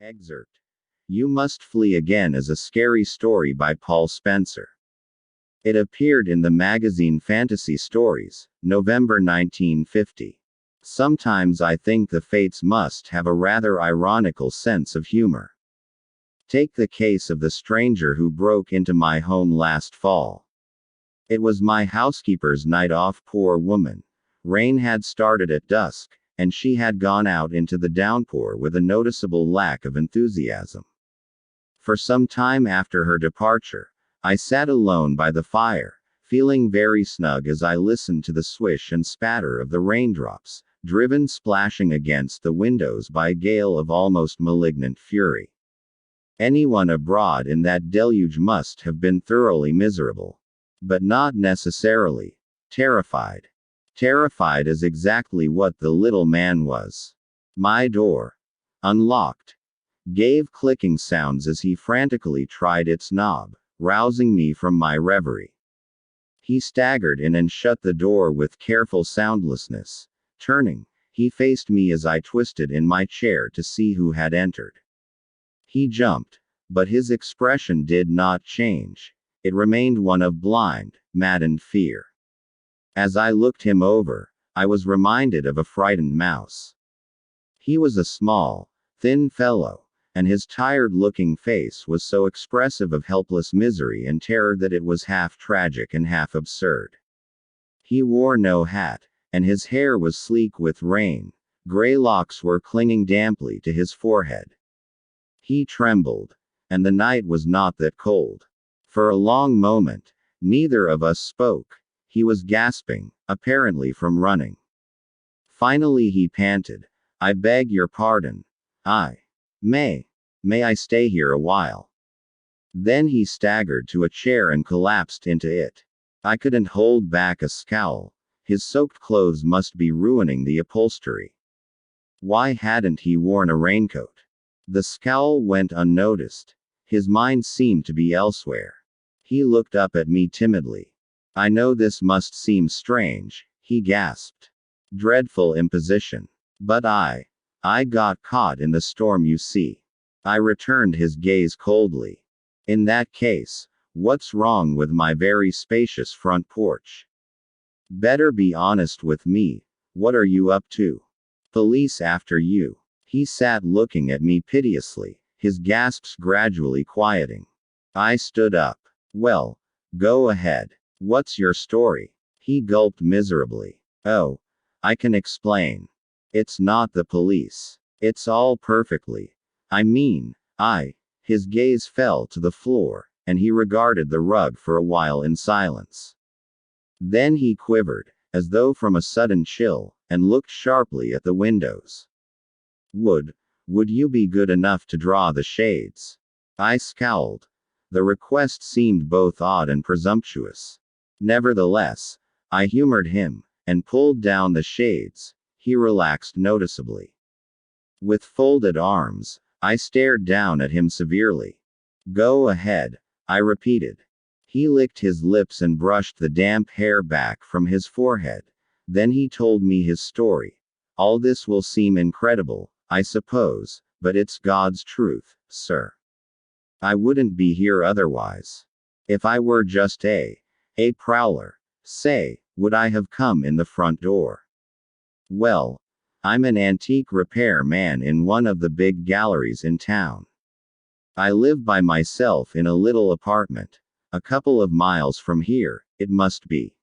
Excerpt. You Must Flee Again is a scary story by Paul Spencer. It appeared in the magazine Fantasy Stories, November 1950. Sometimes I think the fates must have a rather ironical sense of humor. Take the case of the stranger who broke into my home last fall. It was my housekeeper's night off, poor woman. Rain had started at dusk, and she had gone out into the downpour with a noticeable lack of enthusiasm. For some time after her departure, I sat alone by the fire, feeling very snug as I listened to the swish and spatter of the raindrops, driven splashing against the windows by a gale of almost malignant fury. Anyone abroad in that deluge must have been thoroughly miserable. But not necessarily terrified. Terrified is exactly what the little man was. My door, unlocked, gave clicking sounds as he frantically tried its knob, rousing me from my reverie. He staggered in and shut the door with careful soundlessness. Turning, he faced me as I twisted in my chair to see who had entered. He jumped, but his expression did not change. It remained one of blind, maddened fear. As I looked him over, I was reminded of a frightened mouse. He was a small, thin fellow, and his tired-looking face was so expressive of helpless misery and terror that it was half tragic and half absurd. He wore no hat, and his hair was sleek with rain. Gray locks were clinging damply to his forehead. He trembled, and the night was not that cold. For a long moment, neither of us spoke. He was gasping, apparently from running. Finally he panted, "I beg your pardon. May I stay here a while?" Then he staggered to a chair and collapsed into it. I couldn't hold back a scowl. His soaked clothes must be ruining the upholstery. Why hadn't he worn a raincoat? The scowl went unnoticed. His mind seemed to be elsewhere. He looked up at me timidly. "I know this must seem strange," he gasped. "Dreadful imposition. But I got caught in the storm, you see." I returned his gaze coldly. "In that case, what's wrong with my very spacious front porch? Better be honest with me. What are you up to? Police after you?" He sat looking at me piteously, his gasps gradually quieting. I stood up. "Well, go ahead. What's your story?" He gulped miserably. "Oh, I can explain. It's not the police. It's all perfectly. His gaze fell to the floor, and he regarded the rug for a while in silence. Then he quivered, as though from a sudden chill, and looked sharply at the windows. Would you be good enough to draw the shades?" I scowled. The request seemed both odd and presumptuous. Nevertheless, I humored him, and pulled down the shades. He relaxed noticeably. With folded arms, I stared down at him severely. "Go ahead," I repeated. He licked his lips and brushed the damp hair back from his forehead. Then he told me his story. "All this will seem incredible, I suppose, but it's God's truth, sir. I wouldn't be here otherwise. If I were just a prowler, say, would I have come in the front door? Well, I'm an antique repair man in one of the big galleries in town. I live by myself in a little apartment, a couple of miles from here, it must be.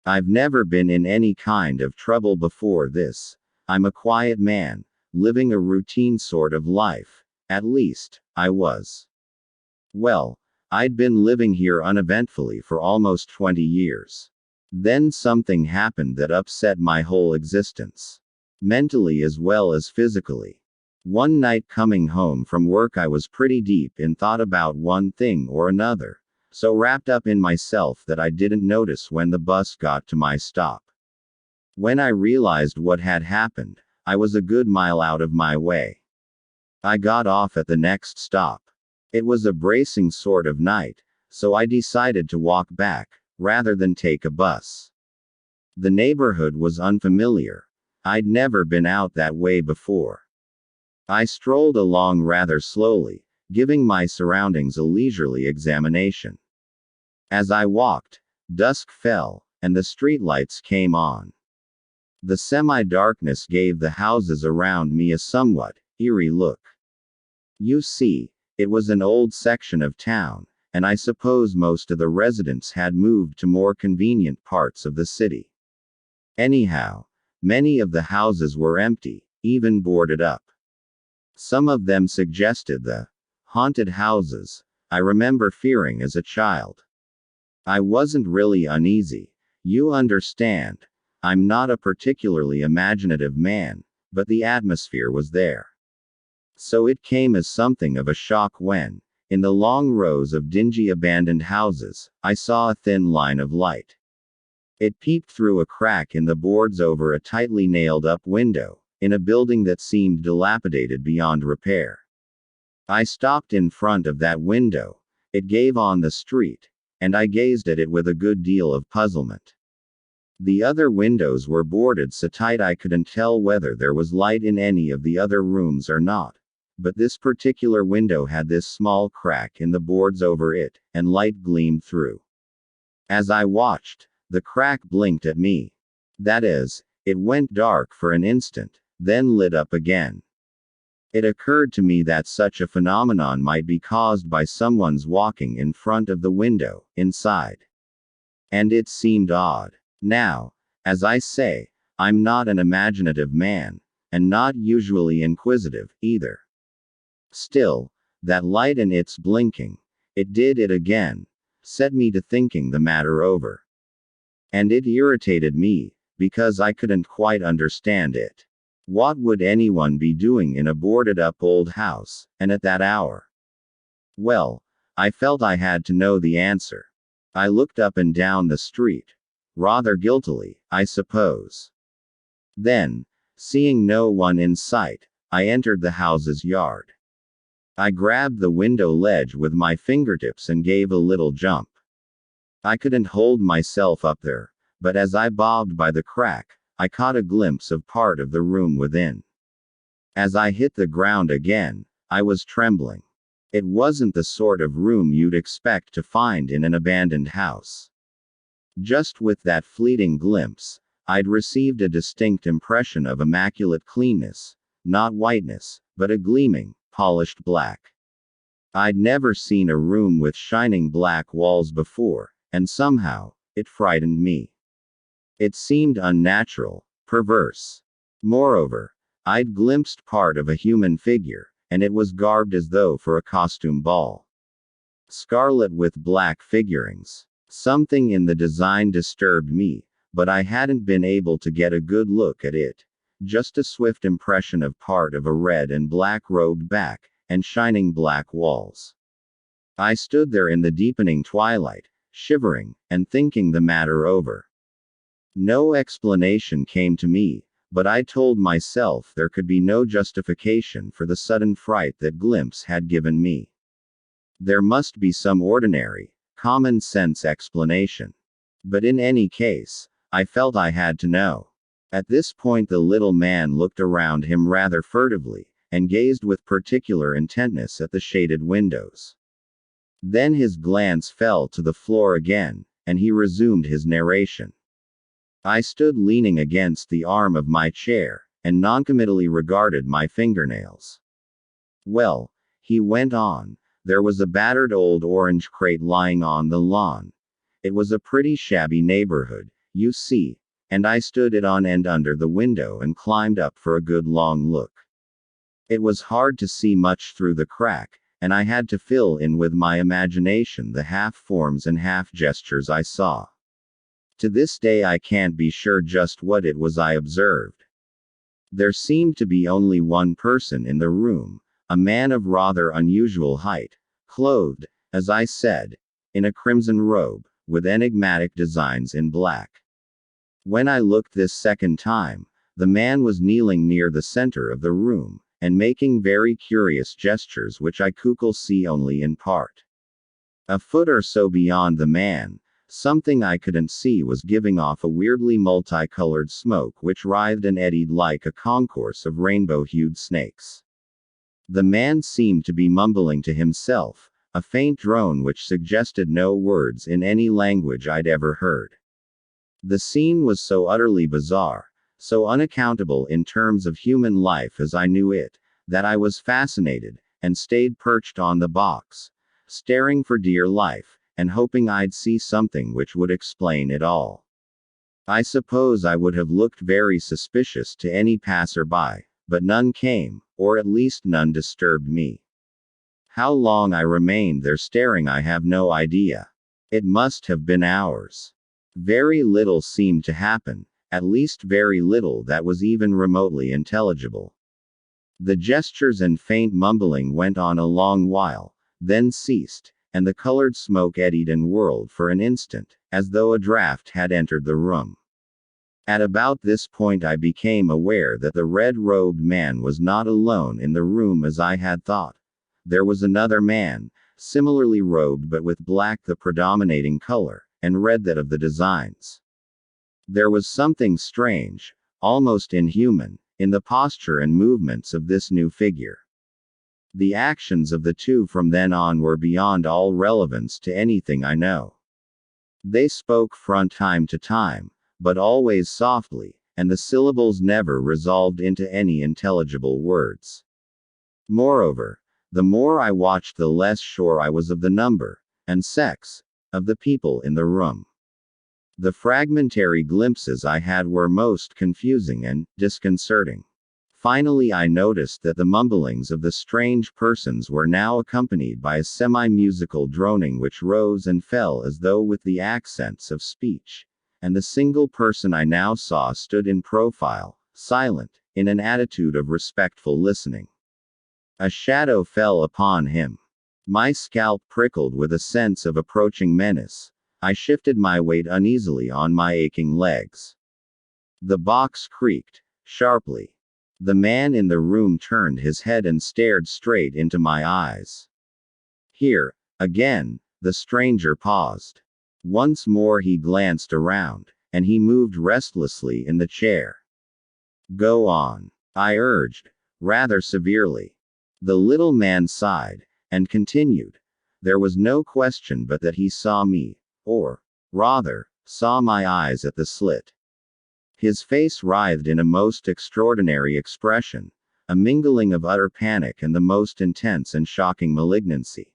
I've never been in any kind of trouble before this. I'm a quiet man, living a routine sort of life. At least, I was. Well, I'd been living here uneventfully for almost 20 years. Then something happened that upset my whole existence. Mentally as well as physically. One night coming home from work, I was pretty deep in thought about one thing or another, so wrapped up in myself that I didn't notice when the bus got to my stop. When I realized what had happened, I was a good mile out of my way. I got off at the next stop. It was a bracing sort of night, so I decided to walk back, rather than take a bus. The neighborhood was unfamiliar. I'd never been out that way before. I strolled along rather slowly, giving my surroundings a leisurely examination. As I walked, dusk fell, and the streetlights came on. The semi-darkness gave the houses around me a somewhat eerie look. You see, it was an old section of town, and I suppose most of the residents had moved to more convenient parts of the city. Anyhow, many of the houses were empty, even boarded up. Some of them suggested the haunted houses I remember fearing as a child. I wasn't really uneasy. You understand, I'm not a particularly imaginative man, but the atmosphere was there. So it came as something of a shock when, in the long rows of dingy abandoned houses, I saw a thin line of light. It peeped through a crack in the boards over a tightly nailed up window, in a building that seemed dilapidated beyond repair. I stopped in front of that window. It gave on the street, and I gazed at it with a good deal of puzzlement. The other windows were boarded so tight I couldn't tell whether there was light in any of the other rooms or not. But this particular window had this small crack in the boards over it, and light gleamed through. As I watched, the crack blinked at me. That is, it went dark for an instant, then lit up again. It occurred to me that such a phenomenon might be caused by someone's walking in front of the window, inside. And it seemed odd. Now, as I say, I'm not an imaginative man, and not usually inquisitive, either. Still, that light and its blinking, it did it again, set me to thinking the matter over. And it irritated me, because I couldn't quite understand it. What would anyone be doing in a boarded up old house, and at that hour? Well, I felt I had to know the answer. I looked up and down the street. Rather guiltily, I suppose. Then, seeing no one in sight, I entered the house's yard. I grabbed the window ledge with my fingertips and gave a little jump. I couldn't hold myself up there, but as I bobbed by the crack, I caught a glimpse of part of the room within. As I hit the ground again, I was trembling. It wasn't the sort of room you'd expect to find in an abandoned house. Just with that fleeting glimpse, I'd received a distinct impression of immaculate cleanness, not whiteness, but a gleaming, polished black. I'd never seen a room with shining black walls before, and somehow, it frightened me. It seemed unnatural, perverse. Moreover, I'd glimpsed part of a human figure, and it was garbed as though for a costume ball. Scarlet with black figurings. Something in the design disturbed me, but I hadn't been able to get a good look at it. Just a swift impression of part of a red and black robed back, and shining black walls. I stood there in the deepening twilight, shivering, and thinking the matter over. No explanation came to me, but I told myself there could be no justification for the sudden fright that glimpse had given me. There must be some ordinary, common sense explanation. But in any case, I felt I had to know. At this point the little man looked around him rather furtively, and gazed with particular intentness at the shaded windows. Then his glance fell to the floor again, and he resumed his narration. I stood leaning against the arm of my chair, and noncommittally regarded my fingernails. Well, he went on, there was a battered old orange crate lying on the lawn. It was a pretty shabby neighborhood, you see, and I stood it on end under the window and climbed up for a good long look. It was hard to see much through the crack, and I had to fill in with my imagination the half forms and half gestures I saw. To this day I can't be sure just what it was I observed. There seemed to be only one person in the room, a man of rather unusual height, clothed, as I said, in a crimson robe, with enigmatic designs in black. When I looked this second time, the man was kneeling near the center of the room, and making very curious gestures which I could see only in part. A foot or so beyond the man, something I couldn't see was giving off a weirdly multicolored smoke which writhed and eddied like a concourse of rainbow-hued snakes. The man seemed to be mumbling to himself, a faint drone which suggested no words in any language I'd ever heard. The scene was so utterly bizarre, so unaccountable in terms of human life as I knew it, that I was fascinated, and stayed perched on the box, staring for dear life, and hoping I'd see something which would explain it all. I suppose I would have looked very suspicious to any passerby, but none came, or at least none disturbed me. How long I remained there staring I have no idea. It must have been hours. Very little seemed to happen, at least very little that was even remotely intelligible. The gestures and faint mumbling went on a long while, then ceased, and the colored smoke eddied and whirled for an instant, as though a draft had entered the room. At about this point I became aware that the red-robed man was not alone in the room as I had thought. There was another man, similarly robed but with black the predominating color, and red that of the designs. There was something strange, almost inhuman, in the posture and movements of this new figure. The actions of the two from then on were beyond all relevance to anything I know. They spoke from time to time, but always softly, and the syllables never resolved into any intelligible words. Moreover, the more I watched the less sure I was of the number, and sex, of the people in the room. The fragmentary glimpses I had were most confusing and disconcerting. Finally I noticed that the mumblings of the strange persons were now accompanied by a semi-musical droning which rose and fell as though with the accents of speech, and the single person I now saw stood in profile, silent, in an attitude of respectful listening. A shadow fell upon him. My scalp prickled with a sense of approaching menace. I shifted my weight uneasily on my aching legs. The box creaked, sharply. The man in the room turned his head and stared straight into my eyes. Here, again, the stranger paused. Once more he glanced around, and he moved restlessly in the chair. Go on, I urged, rather severely. The little man sighed, and continued. There was no question but that he saw me, or, rather, saw my eyes at the slit. His face writhed in a most extraordinary expression, a mingling of utter panic and the most intense and shocking malignancy.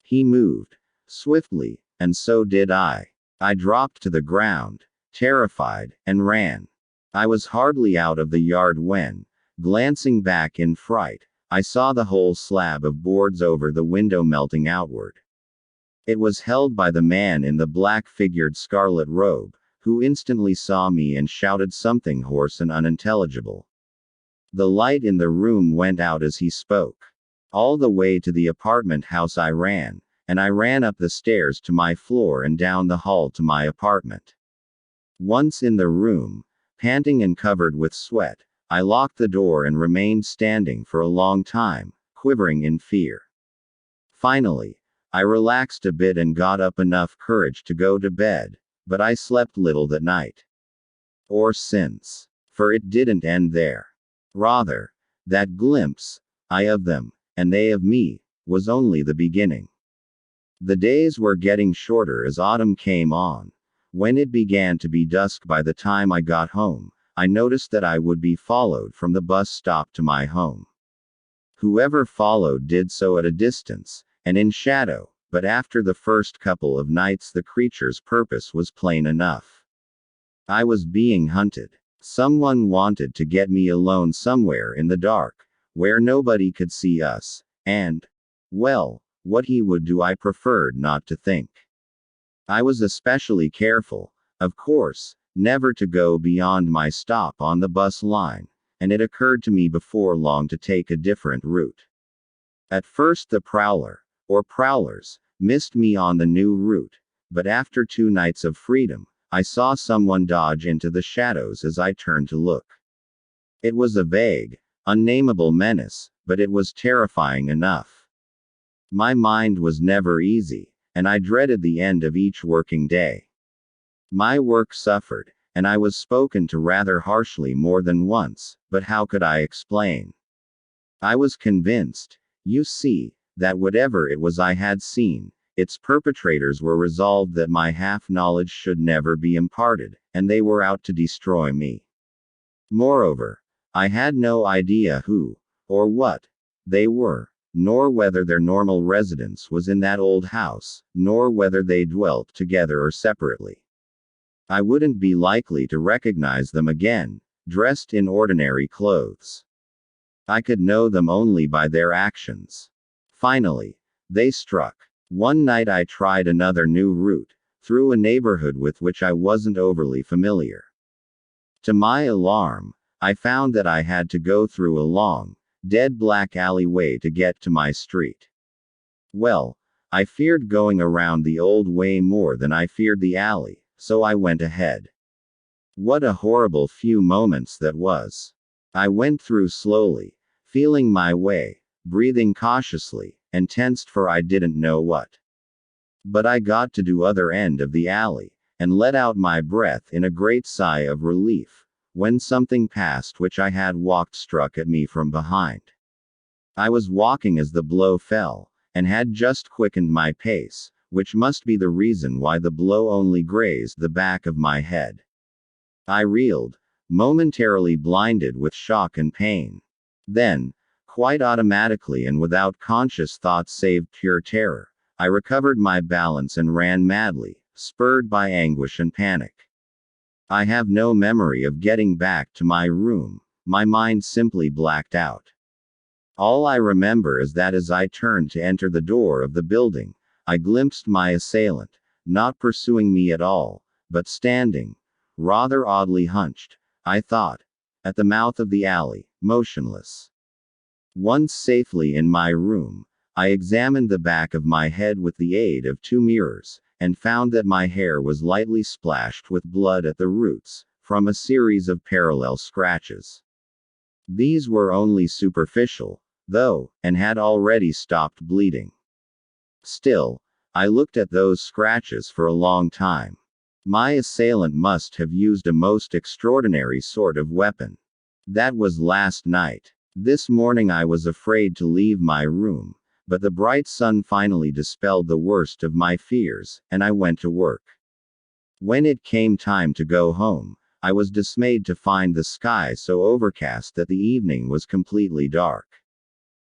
He moved, swiftly, and so did I. I dropped to the ground, terrified, and ran. I was hardly out of the yard when, glancing back in fright, I saw the whole slab of boards over the window melting outward. It was held by the man in the black-figured scarlet robe, who instantly saw me and shouted something hoarse and unintelligible. The light in the room went out as he spoke. All the way to the apartment house I ran, and I ran up the stairs to my floor and down the hall to my apartment. Once in the room, panting and covered with sweat, I locked the door and remained standing for a long time, quivering in fear. Finally, I relaxed a bit and got up enough courage to go to bed, but I slept little that night. Or since. For it didn't end there. Rather, that glimpse, I of them, and they of me, was only the beginning. The days were getting shorter as autumn came on. When it began to be dusk by the time I got home, I noticed that I would be followed from the bus stop to my home. Whoever followed did so at a distance, and in shadow, but after the first couple of nights the creature's purpose was plain enough. I was being hunted. Someone wanted to get me alone somewhere in the dark, where nobody could see us, and, well, what he would do I preferred not to think. I was especially careful, of course, never to go beyond my stop on the bus line, and it occurred to me before long to take a different route. At first the prowler, or prowlers, missed me on the new route, but after 2 nights of freedom, I saw someone dodge into the shadows as I turned to look. It was a vague, unnameable menace, but it was terrifying enough. My mind was never easy, and I dreaded the end of each working day. My work suffered, and I was spoken to rather harshly more than once, but how could I explain? I was convinced, you see, that whatever it was I had seen, its perpetrators were resolved that my half-knowledge should never be imparted, and they were out to destroy me. Moreover, I had no idea who, or what, they were, nor whether their normal residence was in that old house, nor whether they dwelt together or separately. I wouldn't be likely to recognize them again, dressed in ordinary clothes. I could know them only by their actions. Finally, they struck. One night I tried another new route, through a neighborhood with which I wasn't overly familiar. To my alarm, I found that I had to go through a long, dead black alleyway to get to my street. Well, I feared going around the old way more than I feared the alley, so I went ahead. What a horrible few moments that was. I went through slowly, feeling my way, breathing cautiously, and tensed for I didn't know what. But I got to the other end of the alley, and let out my breath in a great sigh of relief, when something past which I had walked struck at me from behind. I was walking as the blow fell, and had just quickened my pace, which must be the reason why the blow only grazed the back of my head. I reeled, momentarily blinded with shock and pain. Then, quite automatically and without conscious thought save pure terror, I recovered my balance and ran madly, spurred by anguish and panic. I have no memory of getting back to my room, my mind simply blacked out. All I remember is that as I turned to enter the door of the building, I glimpsed my assailant, not pursuing me at all, but standing, rather oddly hunched, I thought, at the mouth of the alley, motionless. Once safely in my room, I examined the back of my head with the aid of 2 mirrors, and found that my hair was lightly splashed with blood at the roots, from a series of parallel scratches. These were only superficial, though, and had already stopped bleeding. Still, I looked at those scratches for a long time. My assailant must have used a most extraordinary sort of weapon. That was last night. This morning I was afraid to leave my room, but the bright sun finally dispelled the worst of my fears, and I went to work. When it came time to go home, I was dismayed to find the sky so overcast that the evening was completely dark.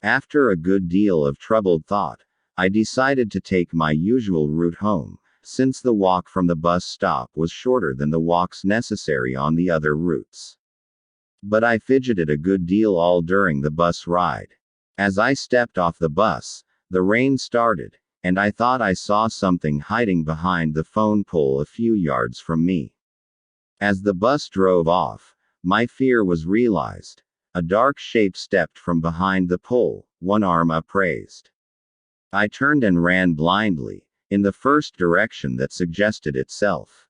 After a good deal of troubled thought, I decided to take my usual route home, since the walk from the bus stop was shorter than the walks necessary on the other routes. But I fidgeted a good deal all during the bus ride. As I stepped off the bus, the rain started, and I thought I saw something hiding behind the phone pole a few yards from me. As the bus drove off, my fear was realized. A dark shape stepped from behind the pole, one arm upraised. I turned and ran blindly, in the first direction that suggested itself.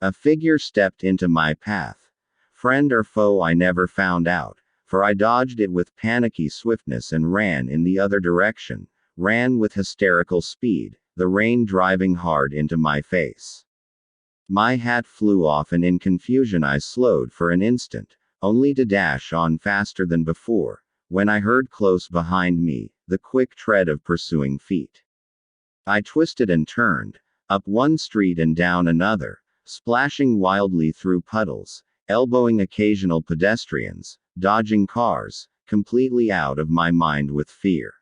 A figure stepped into my path. Friend or foe I never found out, for I dodged it with panicky swiftness and ran in the other direction, ran with hysterical speed, the rain driving hard into my face. My hat flew off and in confusion I slowed for an instant, only to dash on faster than before, when I heard close behind me, the quick tread of pursuing feet. I twisted and turned, up one street and down another, splashing wildly through puddles, elbowing occasional pedestrians, dodging cars, completely out of my mind with fear.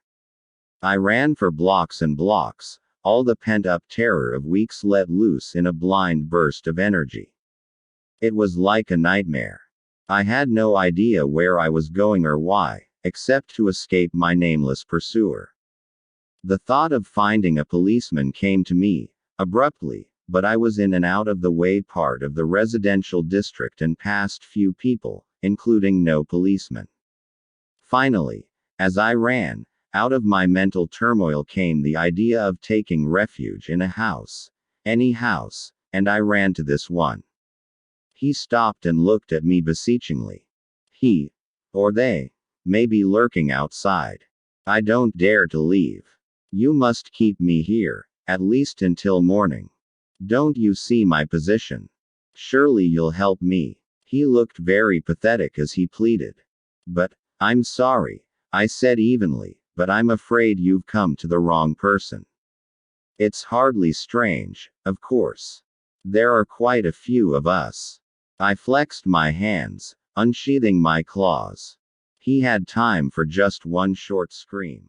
I ran for blocks and blocks, all the pent-up terror of weeks let loose in a blind burst of energy. It was like a nightmare. I had no idea where I was going or why, except to escape my nameless pursuer. The thought of finding a policeman came to me, abruptly, but I was in an out-of-the-way part of the residential district and passed few people, including no policeman. Finally, as I ran, out of my mental turmoil came the idea of taking refuge in a house. Any house, and I ran to this one. He stopped and looked at me beseechingly. He, or they, may be lurking outside. I don't dare to leave. You must keep me here, at least until morning. Don't you see my position? Surely you'll help me. He looked very pathetic as he pleaded. But, I'm sorry, I said evenly, but I'm afraid you've come to the wrong person. It's hardly strange, of course. There are quite a few of us. I flexed my hands, unsheathing my claws. He had time for just one short scream.